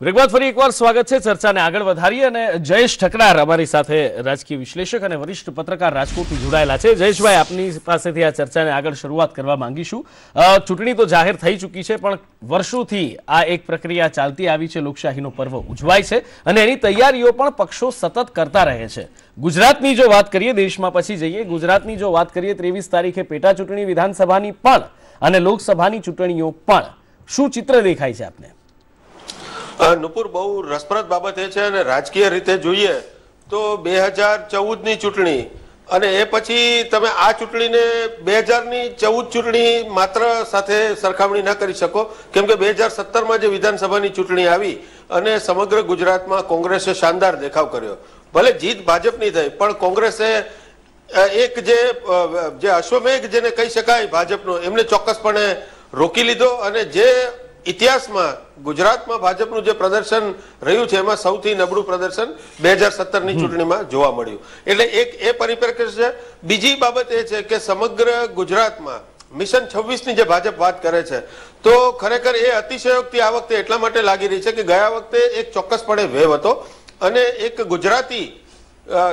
Break બાદ ફરી એકવાર સ્વાગત છે. ચર્ચાને આગળ વધારીએ અને જયેશ ઠકરાર અમારી સાથે રાજકીય વિશ્લેષક અને વરિષ્ઠ પત્રકાર રાજકોટથી જોડાયેલા છે. જયેશભાઈ, આપની પાસેથી આ ચર્ચાને આગળ શરૂઆત કરવા માંગીશું. ચૂંટણી તો જાહેર થઈ ચૂકી છે, પણ વર્ષોથી આ એક પ્રક્રિયા ચાલતી આવી છે. લોકશાહીનો પર્વ ઉજવાય છે અને એની તૈયારીઓ પણ પક્ષો સતત કરતા રહે છે. ગુજરાતની જો વાત કરીએ, દેશમાં પછી જઈએ, ગુજરાતની જો વાત કરીએ, 23 તારીખે પેટા ચૂંટણી વિધાનસભાની પણ અને લોકસભાની ચૂંટણીઓ પણ. શું ચિત્ર દેખાય છે આપને? નુપુર, બહુ રસપ્રદ બાબત એ છે અને રાજકીય રીતે જોઈએ તો 2014ની ચૂંટણી અને એ પછી તમે આ ચૂંટણીને 2014 ચૂંટણી માત્ર સાથે સરખામણી ના કરી શકો, કેમ કે 2017માં જે વિધાનસભાની ચૂંટણી આવી અને સમગ્ર ગુજરાતમાં કોંગ્રેસે શાનદાર દેખાવ કર્યો. ભલે જીત ભાજપની થઈ, પણ કોંગ્રેસે એક જે અશ્વમેઘ જેને કહી શકાય ભાજપનો, એમને ચોક્કસપણે રોકી લીધો અને જે ઇતિહાસમાં ગુજરાતમાં ભાજપનું જે પ્રદર્શન રહ્યું છે એમાં સૌથી નબળું પ્રદર્શન 2017ની ચૂંટણીમાં જોવા મળ્યું. એટલે એક એ પરિપ્રેક્ષ્ય છે. બીજી બાબત એ છે કે સમગ્ર ગુજરાતમાં મિશન 26ની જે ભાજપ વાત કરે છે, તો ખરેખર એ અતિશયોક્તિ આ વખતે એટલા માટે લાગી રહી છે કે ગયા વખતે એક ચોક્કસપણે વેવ હતો અને એક ગુજરાતી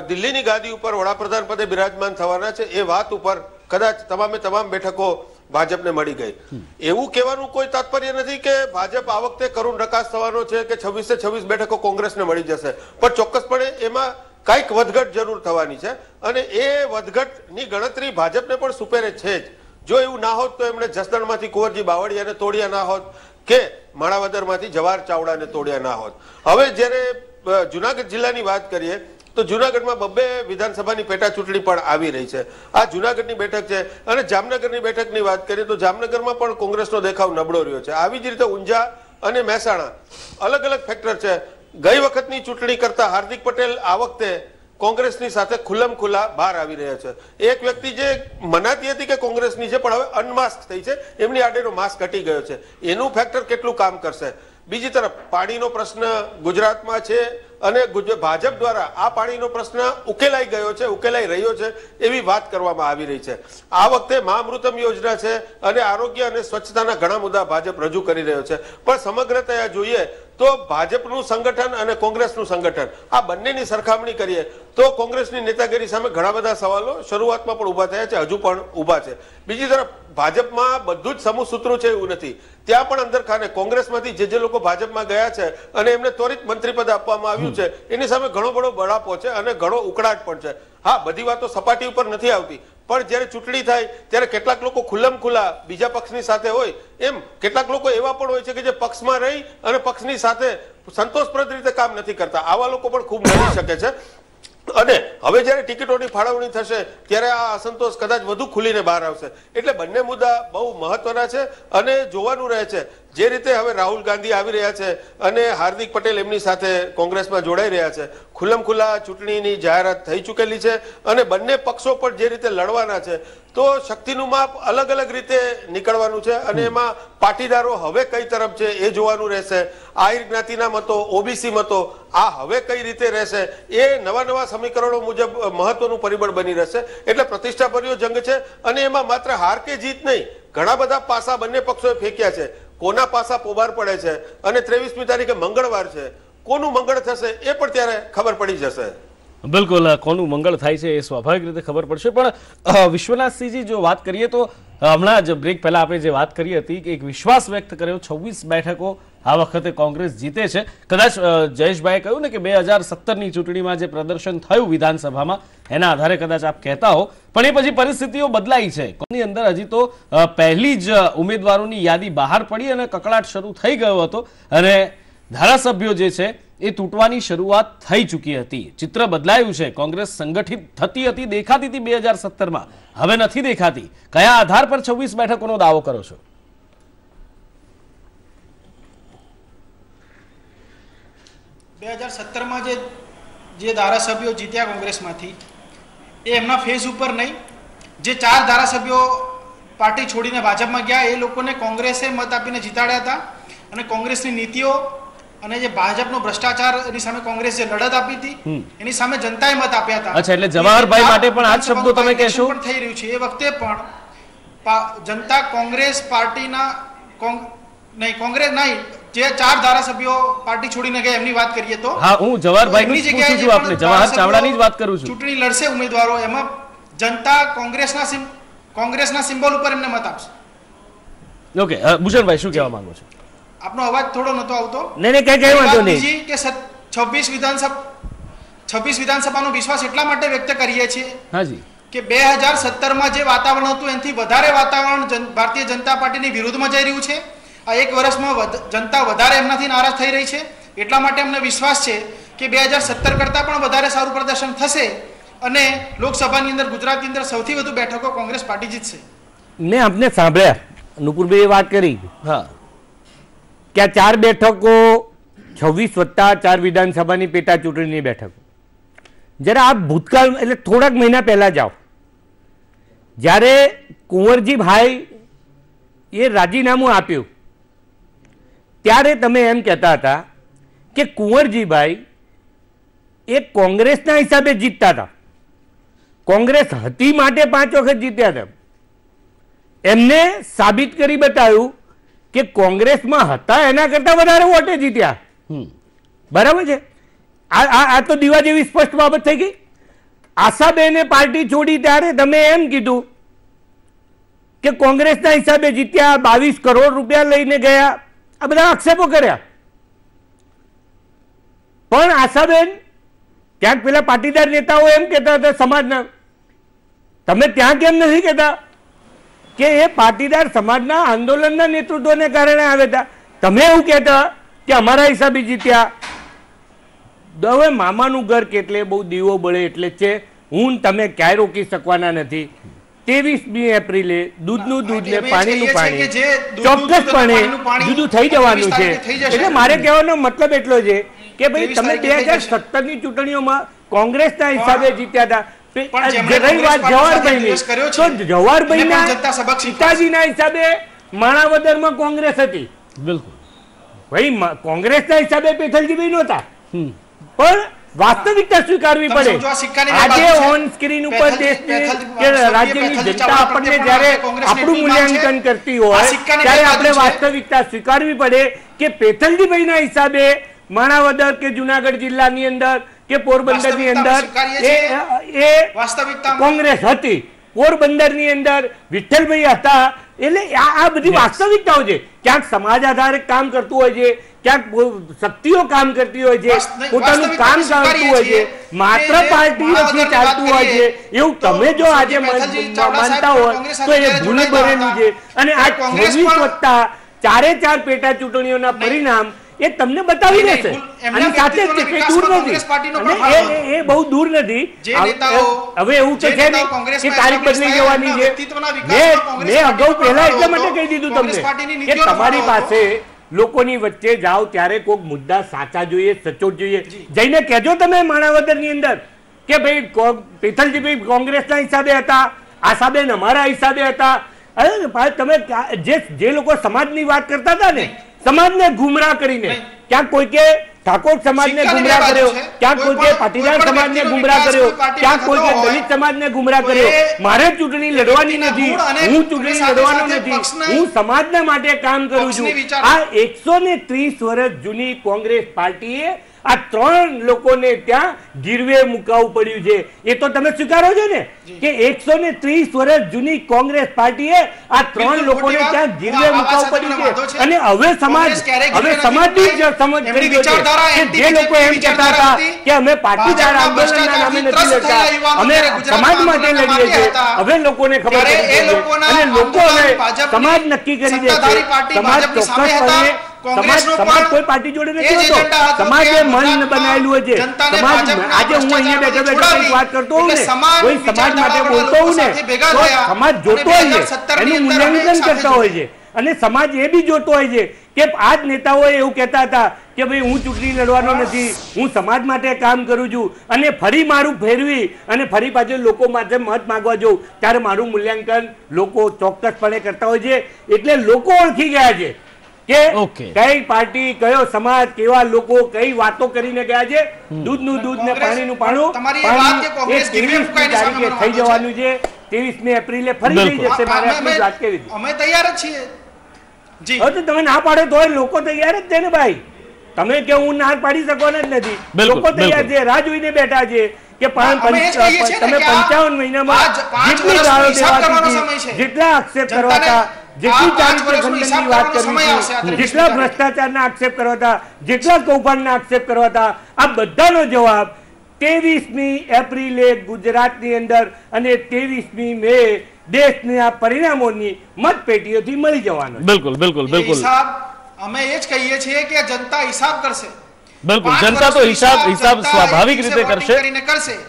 દિલ્હીની ગાદી ઉપર વડાપ્રધાન પદે બિરાજમાન થવાના છે એ વાત ઉપર કદાચ તમામ બેઠકો ભાજપને મળી ગઈ. એવું કહેવાનું કોઈ તાત્પર્ય નથી કે ભાજપ આ વખતે કરુણ રકાસ થવાનો છે કે 26 બેઠકો કોંગ્રેસને મળી જશે, પણ ચોક્કસપણે એમાં કઈક વધઘટ જરૂર થવાની છે અને એ વધઘટની ગણતરી ભાજપને પણ સુપેરે છે જ. જો એવું ના હોત તો એમણે જસદણમાંથી કુંવરજી બાવળિયાને તોડ્યા ના હોત કે માણાવદરમાંથી જવાહર ચાવડાને તોડ્યા ના હોત. હવે જ્યારે જુનાગઢ જિલ્લાની વાત કરીએ તો જુનાગઢમાં 2 વિધાનસભાની પેટા ચૂંટણી પણ આવી રહી છે. આ જુનાગઢની બેઠક છે અને જામનગરની બેઠકની વાત કરીએ તો જામનગરમાં પણ કોંગ્રેસનો દેખાવ નબળો રહ્યો છે. આવી જ રીતે ઊંઝા અને મહેસાણા અલગ અલગ ફેક્ટર છે. ગઈ વખતની ચૂંટણી કરતા હાર્દિક પટેલ આ વખતે કોંગ્રેસની સાથે ખુલ્લા બહાર આવી રહ્યા છે. એક વ્યક્તિ જે મનાતી હતી કે કોંગ્રેસની છે પણ હવે અનમાસ્ક થઈ છે, એમની આડેનો માસ્ક ઘટી ગયો છે. એનું ફેક્ટર કેટલું કામ કરશે? બીજી તરફ પાણીનો પ્રશ્ન ગુજરાતમાં છે અને ભાજપ દ્વારા આ પાણીનો પ્રશ્ન ઉકેલાઈ ગયો છે, ઉકેલાઈ રહ્યો છે એવી વાત કરવામાં આવી રહી છે. આ વખતે મહામૃતમ યોજના છે અને આરોગ્ય અને સ્વચ્છતાના ઘણા મુદ્દા ભાજપ રજૂ કરી રહ્યો છે. પણ સમગ્રતયા જોઈએ તો ભાજપનું સંગઠન અને કોંગ્રેસનું સંગઠન આ બંનેની સરખામણી કરીએ તો કોંગ્રેસની નેતાગીરી સામે ઘણા બધા સવાલો શરૂઆતમાં પણ ઉભા થયા છે, હજુ પણ ઉભા છે. બીજી તરફ ભાજપમાં બધું જ સમૂહ સૂત્રો છે એવું નથી. ત્યાં પણ અંદર ખાને કોંગ્રેસમાંથી જે લોકો ભાજપમાં ગયા છે અને એમને ત્વરિત મંત્રીપદ આપવામાં આવ્યું છે એની સામે ઘણો બધો બળાપો છે અને ઘણો ઉકળાટ પણ છે. હા, બધી વાતો સપાટી ઉપર નથી આવતી, પણ જ્યારે ચૂંટણી થાય ત્યારે કેટલાક લોકો ખુલ્લા બીજા પક્ષની સાથે હોય, એમ કેટલાક લોકો એવા પણ હોય છે કે જે પક્ષમાં રહી અને પક્ષની સાથે સંતોષપ્રદ રીતે કામ નથી કરતા. આવા લોકો પણ ખૂબ મળી શકે છે અને હવે જ્યારે ટિકિટોની ફાળવણી થશે ત્યારે આ અસંતોષ કદાચ વધુ ખુલીને બહાર આવશે. એટલે બંને મુદ્દા બહુ મહત્વના છે અને જોવાનું રહે છે. જે રીતે હવે રાહુલ ગાંધી આવી રહ્યા છે અને હાર્દિક પટેલ એમની સાથે કોંગ્રેસમાં જોડાઈ રહ્યા છે, ખુલ્લા ચૂંટણીની જાહેરાત થઈ ચૂકેલી છે અને બંને પક્ષો પણ જે રીતે લડવાના છે તો શક્તિનું માપ અલગ રીતે નીકળવાનું છે અને એમાં પાટીદારો હવે કઈ તરફ છે એ જોવાનું રહેશે. આહિર જ્ઞાતિના મતો, ઓબીસી મતો આ હવે કઈ રીતે રહેશે એ નવા સમીકરણો મુજબ મહત્વનું પરિબળ બની રહેશે. એટલે પ્રતિષ્ઠાભર્યો જંગ છે અને એમાં માત્ર હાર કે જીત નહીં, ઘણા બધા પાસા બંને પક્ષોએ ફેંક્યા છે. કોના પાસા પોબાર પડે છે અને 23મી તારીખે મંગળવાર છે, કોનું મંગળ થશે એ પણ ત્યારે ખબર પડી જશે. બિલકુલ, કોનું મંગળ થાય છે એ સ્વાભાવિક રીતે ખબર પડશે. પણ વિશ્વનાથસિંહજી, જો વાત કરીએ તો હમણાં જ બ્રેક પહેલા આપણે જે વાત કરી હતી કે એક વિશ્વાસ વ્યક્ત કર્યો 26 બેઠકો આ વખતે કોંગ્રેસ જીતે છે. કદાચ જયેશભાઈએ કહ્યું ને કે 2017ની ચૂંટણીમાં જે પ્રદર્શન થયું વિધાનસભામાં એના આધારે કદાચ આપ કહેતા હો, પણ એ પછી પરિસ્થિતિઓ બદલાઈ છે. કોની અંદર હજી તો પહેલી જ ઉમેદવારોની યાદી બહાર પડી અને કકળાટ શરૂ થઈ ગયો હતો અને ધારાસભ્યો જે છે એ તૂટવાની શરૂઆત થઈ ચૂકી હતી. ચિત્ર બદલાયું છે. કોંગ્રેસ સંગઠિત થતી હતી, દેખાતી હતી 2017માં, હવે નથી દેખાતી. કયા આધાર પર 26 બેઠકોનો દાવો કરો છો? જે ધારાસભ્યો જીત્યા કોંગ્રેસમાંથી એ એમના ફેસ ઉપર નહીં. જે 4 ધારાસભ્યો પાર્ટી છોડીને ભાજપમાં ગયા એ લોકોને કોંગ્રેસે મત આપીને જીતાડ્યા હતા અને કોંગ્રેસની નીતિઓ અને જે ભાજપનો ભ્રષ્ટાચાર એની સામે કોંગ્રેસે લડત આપી હતી એની સામે જનતાએ મત આપ્યા હતા. અચ્છા, એટલે જવાહરભાઈ માટે પણ આ શબ્દો તમે કહેશો? પણ થઈ રહ્યું છે એ વખતે પણ જનતા કોંગ્રેસ પાર્ટીના કોંગ્રેસ નહીં જે 4 ધારાસભ્યો પાર્ટી છોડીને ગયા એમની વાત કરીએ તો હા, હું જવાહરભાઈનું જ પૂછું છું આપને, જવાહર ચાવડાની જ વાત કરું છું. ચૂંટણી લડશે ઉમેદવારો, એમાં જનતા કોંગ્રેસના સિમ્બોલ ઉપર એમને મત આપશે. ઓકે, ભૂષણભાઈ શું કહેવા માંગો છો? આપનો અવાજ થોડો નતો આવતો. નહીં કઈ વાંધો નહીં. બીજી કે 26 વિધાનસભાનો વિશ્વાસ એટલા માટે વ્યક્ત કરીએ છીએ હાજી કે 2017માં જે વાતાવરણ હતું એનાથી વધારે વાતાવરણ ભારતીય જનતા પાર્ટીની વિરુદ્ધમાં જઈ રહ્યું છે. આ એક વર્ષમાં જનતા વધારે એમનાથી નારાજ થઈ રહી છે. એટલા માટે અમને વિશ્વાસ છે કે 2017 કરતાં પણ વધારે સારું પ્રદર્શન થશે અને લોકસભાની અંદર ગુજરાતની અંદર સૌથી વધુ બેઠકો કોંગ્રેસ પાર્ટી જીતશે. મેં આપને સાંભળ્યા, નુપુરભાઈએ વાત કરી હા કે આ 4 બેઠકો 26 + 4 વિધાનસભાની પેટા ચૂંટણીની બેઠકો. જરા આપ ભૂતકાળ એટલે થોડાક મહિના પહેલા જાઓ, જ્યારે કુંવરજીભાઈ એ રાજીનામું આપ્યું ત્યારે તમે એમ કહેતા હતા કે કુંવરજીભાઈ એ કોંગ્રેસના હિસાબે જીતતા હતા, કોંગ્રેસ હતી માટે 5 વખત જીત્યા હતા. એમને સાબિત કરી બતાવ્યું કે કોંગ્રેસમાં હતા એના કરતા વધારે વોટે જીત્યા. બરાબર છે? આ તો દીવા જેવી સ્પષ્ટ બાબત થઈ ગઈ. આશાબેને પાર્ટી છોડી ત્યારે તમે એમ કીધું કે કોંગ્રેસના હિસાબે જીત્યા, 22 કરોડ રૂપિયા લઈને ગયા, આ બધા આક્ષેપો કર્યા. પણ આશાબેન ક્યાંક પેલા પાટીદાર નેતાઓ એમ કહેતા હતા સમાજના, તમે ત્યાં કેમ નથી કહેતા કે એ પાટીદાર સમાજના આંદોલનના નેતૃત્વને કારણે આવ્યા હતા? તમે એવું કહેતા કે અમારા હિસાબે જીત્યા. હવે મામાનું ઘર કેટલે બહુ દીવો બળે એટલે છે. હું તમે ક્યાંય રોકી શકવાના નથી. 23મી એપ્રિલે દૂધનું દૂધ ને પાણીનું પાણી ચોક્કસપણે જુદું થઈ જવાનું છે. એટલે મારે કહેવાનો મતલબ એટલો છે કે ભાઈ તમે 2017ની ચૂંટણીઓમાં કોંગ્રેસના હિસાબે જીત્યા હતા. રહી વાત જવાહરભાઈની, તો જવાહરભાઈના પિતાજીના હિસાબે માણાવદરમાં કોંગ્રેસ હતી. બિલકુલ ભાઈ કોંગ્રેસના હિસાબે પેથલજીભાઈ નહોતા. પણ વાસ્તવિકતા સ્વીકારવી પડે. આજે ઓન સ્ક્રીન ઉપર દેશની રાજ્યની જનતા આપણને જ્યારે આપણું મૂલ્યાંકન કરતી હોય ત્યારે આપણે વાસ્તવિકતા સ્વીકારવી પડે કે પેથલજીભાઈના હિસાબે માણાવદર કે જુનાગઢ જિલ્લાની અંદર કે પોરબંદરની અંદર એ કોંગ્રેસ હતી, પોરબંદરની અંદર વિઠ્ઠલભાઈ હતા. એટલે આ બધી વાસ્તવિકતાઓ છે. ક્યાંક સમાજ આધારે કામ કરતું હોય છે, ક્યાંક શક્તિઓ કામ કરતી હોય છે, પોતાનું કામ ચાલતું હોય છે, માત્ર પાર્ટીઓથી ચાલતું હોય છે. એવું તમે જો આજે માનતા હોય તો એ ભૂલ ભરેલું છે. અને આ 26 + 4 પેટા ચૂંટણીઓના પરિણામ એ તમને બતાવી દેશે. અને સાથે જ કઈ દૂર નથી, એ બહુ દૂર નથી. હવે એવું તો છે નહીં કે તારીખ બદલી જવાની છે. મેં અગાઉ પહેલા એટલા માટે કહી દીધું તમને કે તમારી પાસે લોકોની વચ્ચે જાઓ ત્યારે કોઈક મુદ્દા સાચા જોઈએ, સચોટ જોઈએ. જઈને કહેજો તમે માણાવદરની અંદર કે ભાઈ પેથલજીભાઈ કોંગ્રેસના હિસાબે હતા, આશાબેન અમારા હિસાબે હતા. અરે તમે જે લોકો સમાજની વાત કરતા હતા ને, સમાજને ગુમરાહ કરીને, ક્યાંક કોઈકે ઠાકોર સમાજને ગુમરાહ કર્યો, ક્યાંક કોઈકે પાટીદાર સમાજને ગુમરાહ કર્યો, ક્યાંક કોઈકે દલિત સમાજને ગુમરાહ કર્યો. મારે ચૂંટણી લડવાની નથી, હું ચૂંટણી લડવાનો નથી, હું સમાજના માટે કામ કરું છું. આ 130 વર્ષ જૂની કોંગ્રેસ પાર્ટીએ આ 3 લોકોને ત્યાં ગીરવે મુકાવવું પડ્યું છે. એ તો તમે સ્વીકારો છો ને કે 130 વર્ષ જૂની કોંગ્રેસ પાર્ટીએ આ 3 લોકોને ત્યાં ગીરવે મુકાવવું પડ્યું છે. અને હવે સમાજની સમજ કરી ગયો છે કે જે લોકો એમ કહેતા હતા કે અમે પાટીદાર આંદોલનના નામે નથી લડતા, અમે સમાજ માટે લડીએ છીએ, હવે લોકોને ખબર પડી છે અને લોકો હવે સમાજ નક્કી કરી દે છે. સમાજ ચોક્કસપણે સમાજ કોઈ પાર્ટી જોડે નથી હોતો. સમાજે મન બનાવેલું હોય છે. સમાજ આજે હું અહીંયા બેઠા બેઠા વાત કરતો હોઉં ને, કોઈ સમાજ માટે બોલતો હોઉં ને, તો સમાજ જોતો હોય છે, એનું મૂલ્યાંકન કરતા હોય છે. અને સમાજ એ બી જોતો હોય છે કે આ જ નેતાઓ એવું કહેતા હતા કે ભાઈ હું ચૂંટણી લડવાનો નથી, હું સમાજ માટે કામ કરું છું, અને ફરી મારું ફેરવી અને ફરી પાછું લોકો માટે મત માંગવા જાઉં ત્યારે મારું મૂલ્યાંકન લોકો ચોક્કસપણે કરતા હોય છે. એટલે લોકો ઓળખી ગયા છે કે કઈ પાર્ટી, કયો સમાજ, કેવા લોકો કઈ વાતો કરીને ગયા છે. દૂધનું દૂધ ને પાણીનું પાણી 23મી તારીખે થઈ જવાનું છે. 23મી એપ્રિલે ફરી થઈ જશે. મારે આપણી વાત કેવી અમે તૈયાર જ છીએ. હવે તો તમે ના પાડો તોય લોકો તૈયાર જ છે ને ભાઈ. તમે કે હું ના પાડી શકવાના જ નથી, લોકો તૈયાર છે, રાહ જોઈને બેઠા છે કે તમે 55 મહિનામાં જેટલી ગાળો દેવાતી, જેટલા આક્ષેપ કરવા હતા, જેટલી ચારિત્ર્ય ખંડનની વાત કરવી હતી, જેટલા ભ્રષ્ટાચારના આક્ષેપ કરવા હતા, જેટલા કૌભાંડના આક્ષેપ કરવા હતા, આ બધાનો જવાબ 23મી એપ્રિલે ગુજરાતની અંદર અને 23મી મે દેશના પરિણામોની મતપેટીઓથી મળી જવાનો. બિલકુલ બિલકુલ બિલકુલ. અમે એ જ કહીએ છીએ કે જનતા હિસાબ કરશે. બિલકુલ, જનતા તો હિસાબ સ્વાભાવિક રીતે કરશે.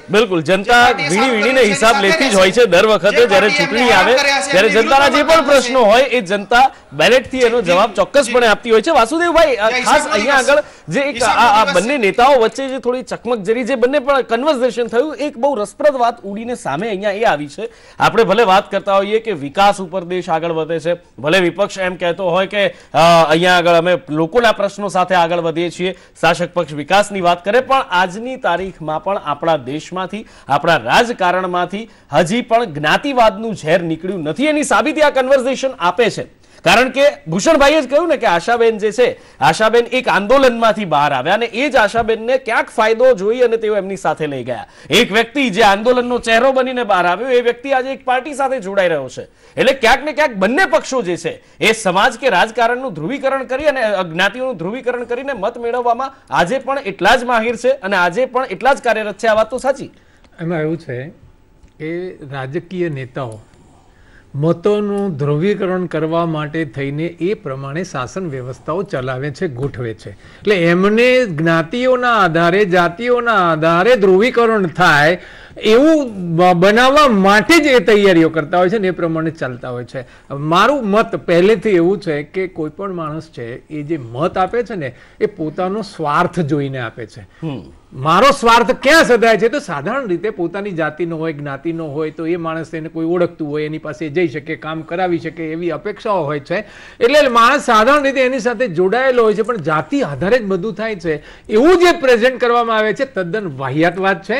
બિલકુલ, જનતા વીણીને હિસાબ લેતી જ હોય છે દર વખતે જ્યારે ચૂંટણી આવે ત્યારે જનતાના જે પણ પ્રશ્નો હોય એ જનતા બેલેટથી એનો જવાબ ચોક્કસપણે આપતી હોય છે. વાસુદેવભાઈ, ખાસ અહીંયા આગળ જે એક આ બંને નેતાઓ વચ્ચે જે થોડી ચકમક જરી, જે બંને પણ કન્વર્સેશન થયું, એક બહુ રસપ્રદ વાત ઉડીને સામે અહીંયા એ આવી છે. આપણે ભલે વાત કરતા હોઈએ કે વિકાસ ઉપર દેશ આગળ વધે છે, ભલે વિપક્ષ એમ કહેતો હોય કે અહીંયા આગળ અમે લોકોના પ્રશ્નો સાથે આગળ વધીએ છીએ, શાસક પક્ષ વિકાસની વાત કરે, પણ આજની તારીખમાં પણ આપણા દેશમાંથી, આપણા રાજકારણમાંથી હજી પણ જ્ઞાતિવાદનું ઝેર નીકળ્યું નથી. એની સાબિતી આ કન્વર્સેશન આપે છે. કારણ કે ભૂષણભાઈએ જ કહ્યું ને કે આશાબેન જે છે, આશાબેન એક આંદોલનમાંથી બહાર આવ્યા અને એ જ આશાબેનને ક્યાંક ફાયદો જોઈ અને તેઓ એમની સાથે લઈ ગયા. એક વ્યક્તિ જે આંદોલનનો ચહેરો બનીને બહાર આવ્યો, એ વ્યક્તિ આજે એક પાર્ટી સાથે જોડાઈ રહ્યો છે. એટલે ક્યાંક ને ક્યાંક બંને પક્ષો જે છે એ સમાજ કે રાજકારણનું ધ્રુવીકરણ કરી અને જ્ઞાતિઓનું ધ્રુવીકરણ કરીને મત મેળવવામાં આજે પણ એટલા જ માહિર છે અને આજે પણ એટલા જ કાર્યરત છે. આ વાત તો સાચી. એમાં એવું છે કે રાજકીય નેતાઓ મતોનું ધ્રુવીકરણ કરવા માટે થઈને એ પ્રમાણે શાસન વ્યવસ્થાઓ ચલાવે છે, ગોઠવે છે. એટલે એમને જ્ઞાતિઓના આધારે, જાતિઓના આધારે ધ્રુવીકરણ થાય એવું બનાવવા માટે જ એ તૈયારીઓ કરતા હોય છે ને એ પ્રમાણે ચાલતા હોય છે. મારું મત પહેલેથી એવું છે કે કોઈ પણ માણસ છે એ જે મત આપે છે ને એ પોતાનો સ્વાર્થ જોઈને આપે છે. મારો સ્વાર્થ ક્યાં સદાય છે? તો સાધારણ રીતે પોતાની જાતિનો હોય, જ્ઞાતિનો હોય, તો એ માણસ એને કોઈ ઓળખતું હોય, એની પાસે જઈ શકે, કામ કરાવી શકે, એવી અપેક્ષાઓ હોય છે. એટલે માણસ સાધારણ રીતે એની સાથે જોડાયેલો હોય છે. પણ જાતિ આધારે જ બધું થાય છે એવું જે પ્રેઝન્ટ કરવામાં આવે છે તદ્દન વાહિયાત વાત છે.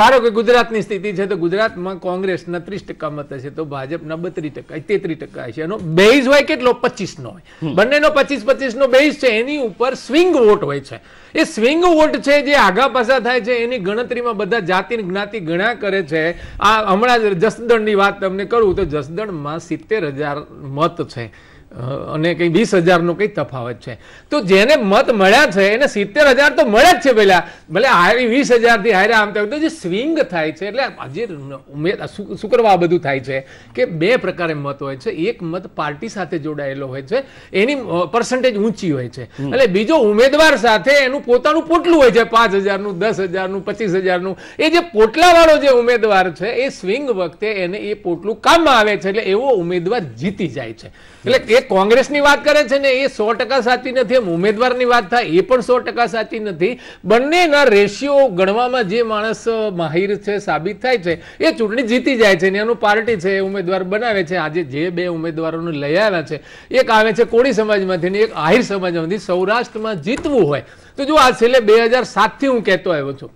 મારો કે ગુજરાતની સ્થિતિ છે તો ગુજરાતમાં કોંગ્રેસના 30% મત છે તો ભાજપના 32%, 33% છે. એનો બેઝ હોય કેટલો? 25 નો હોય. બંનેનો 25-25 નો બેઝ છે. એની ઉપર સ્વિંગ વોટ હોય છે. એ સ્વિંગ વોટ છે જે આગા પાછા થાય છે એની ગણતરીમાં બધા જાતિ જ્ઞાતિ ગણ્યા કરે છે. આ હમણાં જસદણની વાત તમને કરું તો જસદણમાં 70,000 મત છે અને કઈ 20,000 નો કઈ તફાવત છે. તો જેને મત મળ્યા છે એને 70,000 તો મળ્યા જ છે. પેલા ભલે હારી 20,000 થી હારે આમ તો જે સ્વિંગ થાય છે એટલે આજે શું કરવા આ બધું થાય છે કે બે પ્રકારે મત હોય છે. એક મત પાર્ટી સાથે જોડાયેલો હોય છે, એની પર્સન્ટેજ ઊંચી હોય છે. એટલે બીજો ઉમેદવાર સાથે એનું પોતાનું પોટલું હોય છે, 5,000 નું, 10,000 નું, 25,000 નું. એ જે પોટલા વાળો જે ઉમેદવાર છે એ સ્વિંગ વખતે એને એ પોટલું કામમાં આવે છે. એટલે એવો ઉમેદવાર જીતી જાય છે. એટલે એ કોંગ્રેસની વાત કરે છે ને એ 100% સાચી નથી. એમ ઉમેદવારની વાત થાય એ પણ 100% સાચી નથી. બંનેના રેશિયો ગણવામાં જે માણસ માહિર છે, સાબિત થાય છે, એ ચૂંટણી જીતી જાય છે. એનું પાર્ટી છે એ ઉમેદવાર બનાવે છે. આજે જે બે ઉમેદવારોને લઈ આવ્યા છે, એક આવે છે કોળી સમાજમાંથી ને એક આહિર સમાજમાંથી. સૌરાષ્ટ્રમાં જીતવું હોય તો જો આ છેલ્લે 2007 થી હું કહેતો આવ્યો છું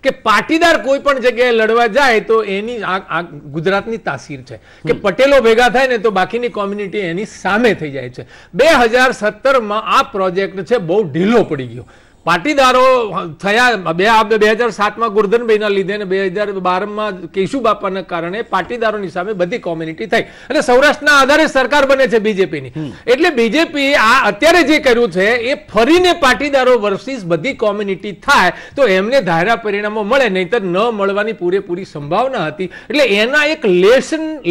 કે પાટીદાર કોઈ પણ જગ્યાએ લડવા જાય તો એની આ ગુજરાતની તાસીર છે કે પટેલો ભેગા થાય ને તો બાકીની કોમ્યુનિટી એની સામે થઈ જાય છે. 2017માં આ પ્રોજેક્ટ છે બહુ ઢીલો પડી ગયો. પાટીદારો થયા 2007માં ગોરધનભાઈના લીધે ને 2012માં કેશુબાપાના કારણે પાટીદારોની સામે બધી કોમ્યુનિટી થઈ અને સૌરાષ્ટ્રના આધારે સરકાર બને છે બીજેપીની. એટલે બીજેપી આ અત્યારે જે કર્યું છે એ ફરીને પાટીદારો વર્સિસ બધી કોમ્યુનિટી થાય તો એમને ધાર્યા પરિણામો મળે, નહીતર ન મળવાની પૂરેપૂરી સંભાવના હતી. એટલે એના એક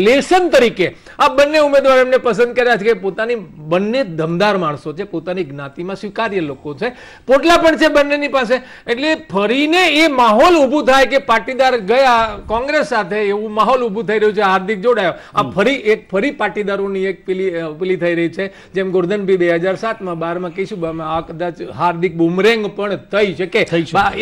લેસન તરીકે આ બંને ઉમેદવાર એમને પસંદ કર્યા છે કે પોતાની બંને દમદાર માણસો છે, પોતાની જ્ઞાતિમાં સ્વીકાર્ય લોકો છે, પોટલા પણ છે બંનેની પાસે. એટલે ફરીને એ માહોલ ઊભું થાય કે પાટીદાર ગયા કોંગ્રેસ સાથે એવું માહોલ ઊભું થઈ રહ્યું છે. હાર્દિક જોડાયો. આ ફરી પાટીદારોની એક પેલી થઈ રહી છે જેમ ગોરધનભાઈ 2007માં, 12માં કેશુબામાં. આ કદાચ હાર્દિક બુમરેંગ પણ થઈ શકે.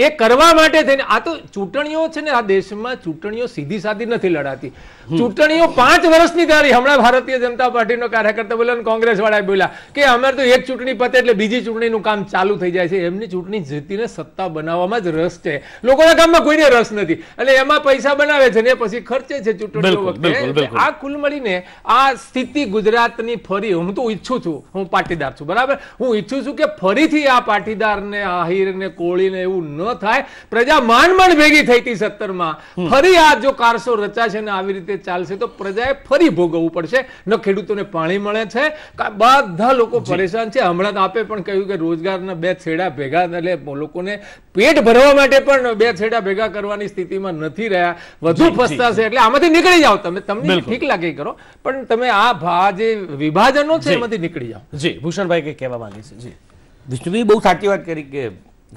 એ કરવા માટે થઈને આ તો ચૂંટણીઓ છે ને, આ દેશમાં ચૂંટણીઓ સીધી સાધી નથી લડાતી. ચૂંટણીઓ 5 વર્ષની તારી. હમણાં ભારતીય જનતા પાર્ટીનો કાર્યકર્તા બોલ્યા, કોંગ્રેસ વાળા બોલ્યા કે અમારે તો એક ચૂંટણી પતે એટલે બીજી ચૂંટણીનું કામ ચાલુ થઈ જાય છે. એમની ચૂંટણી જીતીને સત્તા બનાવવામાં જ રસ છે. લોકોના કામમાં કોઈને રસ નથી અને એમાં પૈસા બનાવે છે ને પછી ખર્ચે છે ચૂંટણીઓ વખતે. આ કુલ મળીને આ સ્થિતિ ગુજરાતની ફરી, હું તો ઈચ્છું છું, હું પાટીદાર છું બરાબર, હું ઈચ્છું છું કે ફરીથી આ પાટીદારને આહિરને કોળીને એવું ન થાય. પ્રજા માંડ ભેગી થઈ હતી 17માં, ફરી આ જો કારસો રચાશે ને આવી રીતે ચાલશે તો પ્રજાએ ફરી ભોગવવું પડશે. ન ખેડૂતોને પાણી મળે છે, બધા લોકો પરેશાન છે. હમણાં આપે પણ કહ્યું કે રોજગારના 2 છેડા ભેગા, એટલે લોકોને પેટ ભરવા માટે પણ 2 છેડા ભેગા કરવાની સ્થિતિમાં નથી રહ્યા, વધુ ફસતા છે. એટલે આમાંથી નીકળી જાઓ તમે, તમને ઠીક લાગે કરો, પણ તમે આ જે વિભાજનો છે એમાંથી નીકળી જાઓ. જી ભૂષણભાઈ કઈ કહેવા માંગે છે? જી વિષ્ણુભાઈ બહુ સાચી વાત કરી કે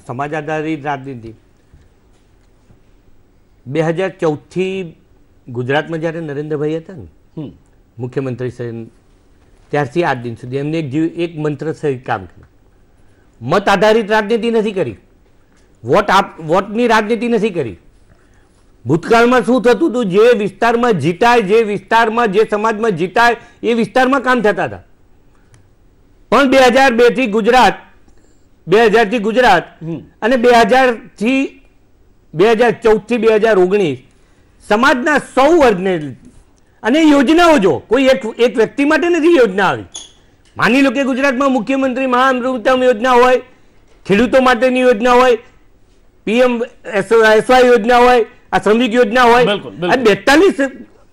સમાજ આધારિત રાજનીતિ 2014 થી ગુજરાતમાં જ્યારે નરેન્દ્રભાઈ હતા ને મુખ્યમંત્રી સાહેબ, ત્યારથી આજ દિન સુધી એમને એક મંત્ર સહિત કામ કર્યું. મત આધારિત રાજનીતિ નથી કરી, વોટની રાજનીતિ નથી કરી. ભૂતકાળમાં શું થતું હતું, જે વિસ્તારમાં જીતાય, જે વિસ્તારમાં જે સમાજમાં જીતાય એ વિસ્તારમાં કામ થતા હતા. પણ 2002 થી ગુજરાત, 2000 થી ગુજરાત અને 2014 થી 2019 સમાજના સૌ વર્ગને અને યોજનાઓ, જો કોઈ એક વ્યક્તિ માટે નથી યોજના આવી. માની લો કે ગુજરાતમાં મુખ્યમંત્રી મહાઅમૃતમ યોજના હોય, ખેડૂતો માટેની યોજના હોય, PM SY યોજના હોય, આ શ્રમિક યોજના હોય, 42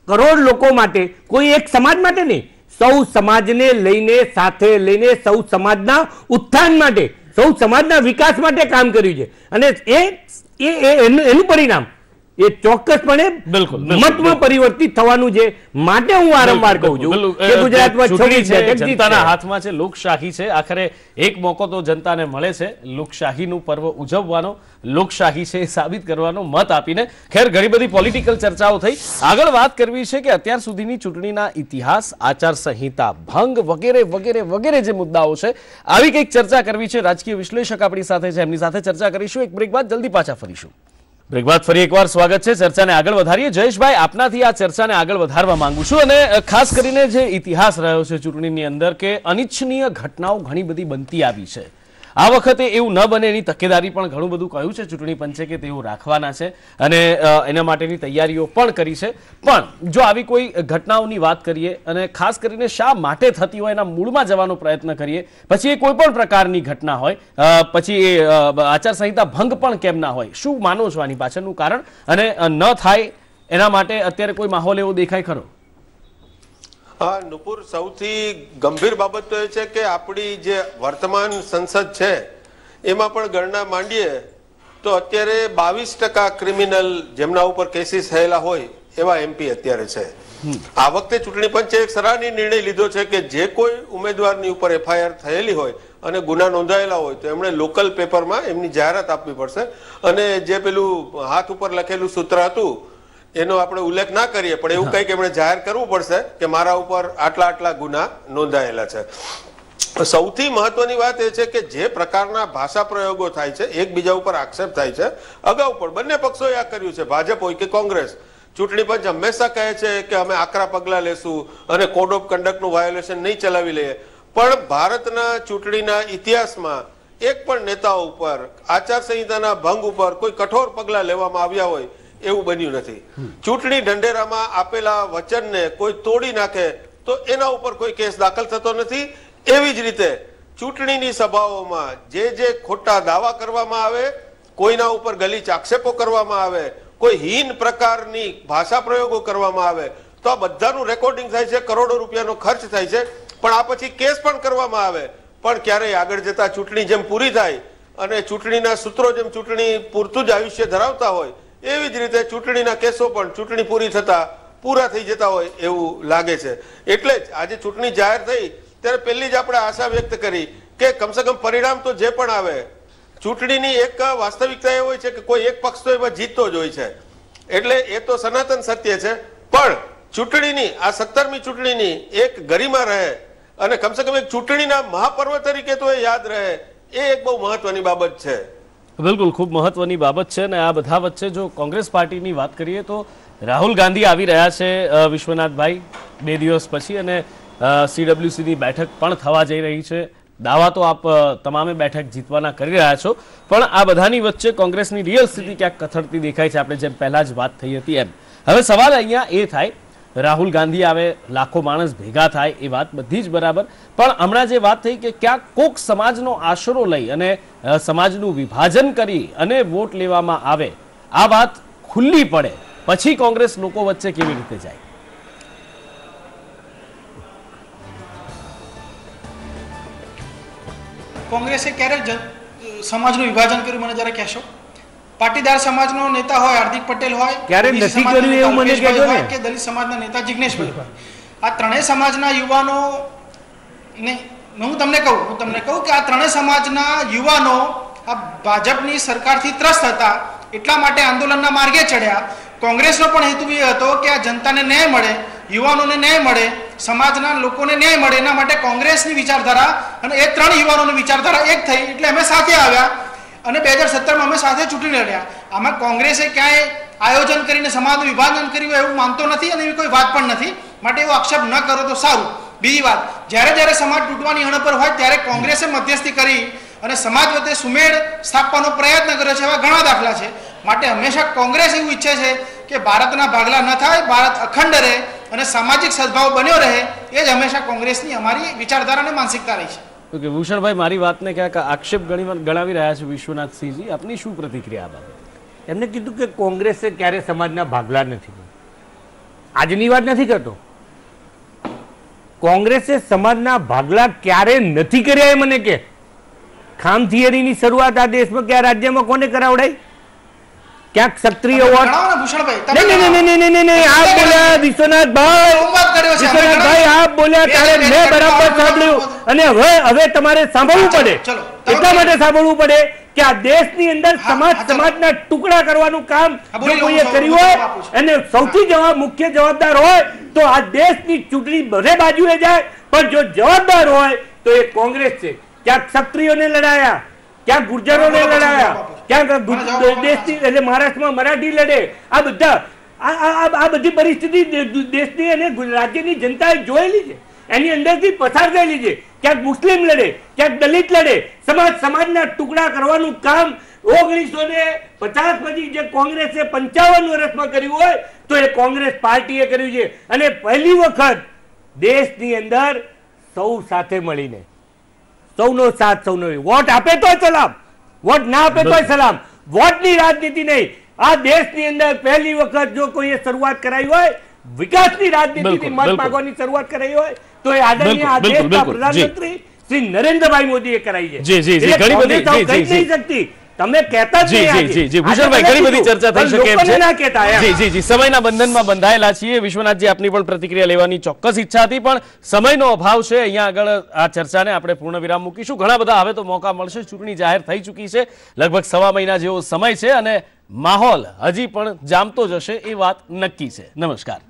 કરોડ લોકો માટે, કોઈ એક સમાજ માટે નહીં, સૌ સમાજને લઈને, સાથે લઈને, સૌ સમાજના ઉત્થાન માટે, સૌ સમાજના વિકાસ માટે કામ કર્યું છે. અને એનું પરિણામ એ ચોક્કસપણે મતમાં પરિવર્તિત થવાનું છે. માટે હું વારંવાર કહું છું કે ગુજરાતમાં 26 જનતાના હાથમાં છે, લોકશાહી છે. આખરે એક મોકો તો જનતાને મળે છે લોકશાહીનું પર્વ ઉજવવાનો, લોકશાહી છે સાબિત કરવાનો મત આપીને. ખેર ઘણી બધી પોલિટિકલ ચર્ચાઓ થઈ. આગળ વાત કરવી છે કે અત્યાર સુધીની ચૂંટણીના ઇતિહાસ, આચારસંહિતા ભંગ વગેરે વગેરે વગેરે જે મુદ્દાઓ છે, આવી કંઈક ચર્ચા કરવી છે. રાજકીય વિશ્લેષક આપણી સાથે છે, એમની સાથે ચર્ચા કરીશું. એક બ્રેક બાદ જલ્દી પાછા ફરીશું. બ્રેક બાદ ફરી એકવાર સ્વાગત છે. ચર્ચાને આગળ વધારીએ. જયેશભાઈ, આપનાથી આ ચર્ચાને આગળ વધારવા માંગુ છું અને ખાસ કરીને જે ઇતિહાસ રહ્યો છે ચૂંટણીની અંદર કે અનિચ્છનીય ઘટનાઓ ઘણી બધી બનતી આવી છે. આ વખતે એવું ન બને એની તકેદારી પણ ઘણું બધું કહ્યું છે ચૂંટણી પંચે કે તેઓ રાખવાના છે અને એના માટેની તૈયારીઓ પણ કરી છે. પણ જો આવી કોઈ ઘટનાઓની વાત કરીએ અને ખાસ કરીને શા માટે થતી હોય એના મૂળમાં જવાનો પ્રયત્ન કરીએ, પછી એ કોઈ પણ પ્રકારની ઘટના હોય, પછી એ આચારસંહિતા ભંગ પણ કેમ ના હોય, શું માનો છો આની પાછળનું કારણ? અને ન થાય એના માટે અત્યારે કોઈ માહોલ એવો દેખાય ખરો? હા નુપુર, સૌથી ગંભીર બાબત તો એ છે કે આપણી જે વર્તમાન સંસદ છે એમાં પણ ગણના માંડીએ તો અત્યારે 22% ક્રિમિનલ જેમના ઉપર કેસીસ થયેલા હોય એવા MP અત્યારે છે. આ વખતે ચૂંટણી પંચે એક સરાહનીય નિર્ણય લીધો છે કે જે કોઈ ઉમેદવારની ઉપર FIR થયેલી હોય અને ગુના નોંધાયેલા હોય તો એમણે લોકલ પેપરમાં એમની જાહેરાત આપવી પડશે. અને જે પેલું હાથ ઉપર લખેલું સૂત્ર હતું એનો આપણે ઉલ્લેખ ના કરીએ, પણ એવું કંઈક એમણે જાહેર કરવું પડશે કે મારા ઉપર આટલા આટલા ગુના નોંધાયેલા છે. સૌથી મહત્વની વાત એ છે કે જે પ્રકારના ભાષા પ્રયોગો થાય છે, એકબીજા ઉપર આક્ષેપ થાય છે, અગાઉ પણ બંને પક્ષોએ આ કર્યું છે, ભાજપ હોય કે કોંગ્રેસ. ચૂંટણી પંચ હંમેશા કહે છે કે અમે આકરા પગલા લેશું અને કોડ ઓફ કન્ડક્ટનું વાયોલેશન નહીં ચલાવી લઈએ. પણ ભારતના ચૂંટણીના ઇતિહાસમાં એક પણ નેતાઓ ઉપર આચારસંહિતાના ભંગ ઉપર કોઈ કઠોર પગલા લેવામાં આવ્યા હોય એવું બન્યું નથી. ચૂંટણી ઢંઢેરામાં આપેલા વચનને કોઈ તોડી નાખે તો એના ઉપર કોઈ કેસ દાખલ થતો નથી. એવી જ રીતે ચૂંટણીની સભાઓમાં જે ખોટા દાવા કરવામાં આવે, કોઈના ઉપર ગલીચ આક્ષેપો કરવામાં આવે, કોઈ હીન પ્રકારની ભાષા પ્રયોગો કરવામાં આવે તો આ બધાનું રેકોર્ડિંગ થાય છે, કરોડો રૂપિયાનો ખર્ચ થાય છે, પણ આ પછી કેસ પણ કરવામાં આવે પણ ક્યારેય આગળ જતા ચૂંટણી જેમ પૂરી થાય અને ચૂંટણીના સૂત્રો જેમ ચૂંટણી પૂરતું જ આયુષ્ય ધરાવતા હોય એવી જ રીતે ચૂંટણીના કેસો પણ ચૂંટણી પૂરી થતા પૂરા થઈ જતા હોય એવું લાગે છે. એટલે જ આજે ચૂંટણી જાહેર થઈ ત્યારે પહેલી જ આપણે આશા વ્યક્ત કરી કે કમસે કમ પરિણામ તો જે પણ આવે, ચૂંટણીની એક વાસ્તવિકતા એ હોય છે કે કોઈ એક પક્ષ તો એમાં જીતતો જ હોય છે, એટલે એ તો સનાતન સત્ય છે. પણ ચૂંટણીની આ 17મી ચૂંટણીની એક ગરિમા રહે અને કમસે કમ એક ચૂંટણીના મહાપર્વ તરીકે તો એ યાદ રહે, એ એક બહુ મહત્વની બાબત છે. બિલકુલ, ખૂબ મહત્વની બાબત છે. અને આ બધા વચ્ચે જો કોંગ્રેસ પાર્ટીની વાત કરીએ તો રાહુલ ગાંધી આવી રહ્યા છે વિશ્વનાથભાઈ 2 દિવસ પછી, અને CWCની બેઠક પણ થવા જઈ રહી છે. દાવા તો આપ તમામે બેઠક જીતવાના કરી રહ્યા છો, પણ આ બધાની વચ્ચે કોંગ્રેસની રિયલ સ્થિતિ ક્યાંક કથળતી દેખાય છે. આપણે જેમ પહેલા જ વાત થઈ હતી એમ હવે સવાલ અહીંયા એ થાય, રાહુલ ગાંધી આવે, લાખો માણસ ભેગા થાય, એ વાત બધી જ બરાબર, પણ હમણાં જે વાત થઈ કે ક્યાંક કોક સમાજનો આશરો લઈ અને સમાજનું વિભાજન કરી અને વોટ લેવામાં આવે, આ વાત ખુલ્લી પડે પછી કોંગ્રેસ લોકો વચ્ચે કેવી રીતે જાય? કોંગ્રેસે ક્યારે સમાજનું વિભાજન કર્યું મને જરા કહેશો? પાટીદાર સમાજનો નેતા હોય હાર્દિક પટેલ હોય, ક્યારે નથી કર્યું એવું મને કહેજો ને, કે દલિત સમાજના નેતા જિગ્નેશભાઈ હોય, આ ત્રણેય સમાજના યુવાનો ને હું તમને કહું કે આ ત્રણેય સમાજના યુવાનો આ ભાજપની સરકારથી ત્રસ્ત હતા, એટલા માટે આંદોલનના માર્ગે ચડ્યા. કોંગ્રેસનો પણ હેતુ એ હતો કે આ જનતાને ન્યાય મળે, યુવાનોને ન્યાય મળે, સમાજના લોકોને ન્યાય મળે, એના માટે કોંગ્રેસની વિચારધારા અને એ ત્રણ યુવાનોની વિચારધારા એક થઈ એટલે અમે સાથે આવ્યા અને 2017માં અમે સાથે ચૂંટણી લડ્યા. આમાં કોંગ્રેસે ક્યાંય આયોજન કરીને સમાજનું વિભાજન કર્યું એવું માનતો નથી અને એવી કોઈ વાત પણ નથી, માટે એવો આક્ષેપ ન કરો તો સારું. બીજી વાત, જ્યારે સમાજ તૂટવાની અણ પર હોય ત્યારે કોંગ્રેસે મધ્યસ્થી કરી અને સમાજ વચ્ચે સુમેળ સ્થાપવાનો પ્રયત્ન કર્યો છે, એવા ઘણા દાખલા છે. માટે હંમેશા કોંગ્રેસ એવું ઈચ્છે છે કે ભારતના ભાગલા ન થાય, ભારત અખંડ રહે અને સામાજિક સદભાવ બન્યો રહે, એ જ હંમેશા કોંગ્રેસની અમારી વિચારધારા અને માનસિકતા રહી છે. ઓકે ભૂષણભાઈ, મારી વાતને ક્યાંક આક્ષેપ ગણાવી રહ્યા છે વિશ્વનાથસિંહજી, આપની શું પ્રતિક્રિયા આ બાબતે? એમને કીધું કે કોંગ્રેસે ક્યારે સમાજના ભાગલા નથી કર્યા. આજની વાત નથી કરતો, કોંગ્રેસે સમાજના ભાગલા ક્યારે નથી કર્યા એ મને કે. ખામ થિયરીની શરૂઆત આ દેશમાં કયા રાજ્યમાં કોને કરાવડાય? ક્યાંક ક્ષત્રિય વોટ આપ બોલ્યા વિશ્વનાથભાઈ, આપ બોલ્યા ત્યારે મેં બરાબર સાંભળ્યું અને હવે તમારે સાંભળવું પડે, એટલા માટે સાંભળવું પડે કે આ દેશની અંદર સમાજના ટુકડા કરવાનું કામ જો કોઈએ કર્યું હોય અને સૌથી મુખ્ય જવાબદાર હોય તો આ દેશની ચૂંટણી બધે બાજુએ જાય, પણ જો જવાબદાર હોય તો એ કોંગ્રેસ છે. ક્યાંક ક્ષત્રિયોને લડાયા, ક્યાંક ગુર્જરોને લડાયા, ક્યાંક દેશની એટલે મહારાષ્ટ્રમાં મરાઠી લડે, આ બધા આ બધી પરિસ્થિતિ દેશની અને રાજ્યની જનતાએ જોયેલી છે, એની અંદરથી પસાર થયેલી છે. ક્યાંક મુસ્લિમ લડે, ક્યાંક દલિત લડે, સમાજના ટુકડા કરવાનું કામ 1950 પછી જે કોંગ્રેસે 55 વર્ષમાં કર્યું હોય તો એ કોંગ્રેસ પાર્ટીએ કર્યું છે. અને પહેલી વખત દેશની અંદર સૌ સાથે મળીને, સૌનો સાથ, સૌનો વોટ આપે તો સલામ, વોટ ના આપે તો સલામ, વોટની રાજનીતિ નહીં. આ દેશની અંદર પહેલી વખત જો કોઈએ શરૂઆત કરાવી હોય વિકાસની રાજનીતિની, મત માંગવાની શરૂઆત કરાવી હોય તો એ આદરણીય આ દેશના પ્રધાનમંત્રી શ્રી નરેન્દ્રભાઈ મોદીએ કરાવી છે. કહી નહીં શકતી, તમે કહેતા જ નહીં. ભૂષણભાઈ, ઘણી બધી ચર્ચા થઈ શકે છે. સમયના બંધનમાં બંધાયેલા છીએ. વિશ્વનાથજી, આપની પણ પ્રતિક્રિયા લેવાની ચોક્કસ ઈચ્છા હતી, પણ સમયનો અભાવ છે. અહીંયા આગળ આ ચર્ચાને આપણે પૂર્ણ વિરામ મૂકીશું. ઘણા બધા હવે તો મોકા મળશે. ચૂંટણી જાહેર થઈ ચૂકી છે, લગભગ સવા મહિના જેવો સમય છે અને માહોલ હજી પણ જામતો જશે એ વાત નક્કી છે. નમસ્કાર.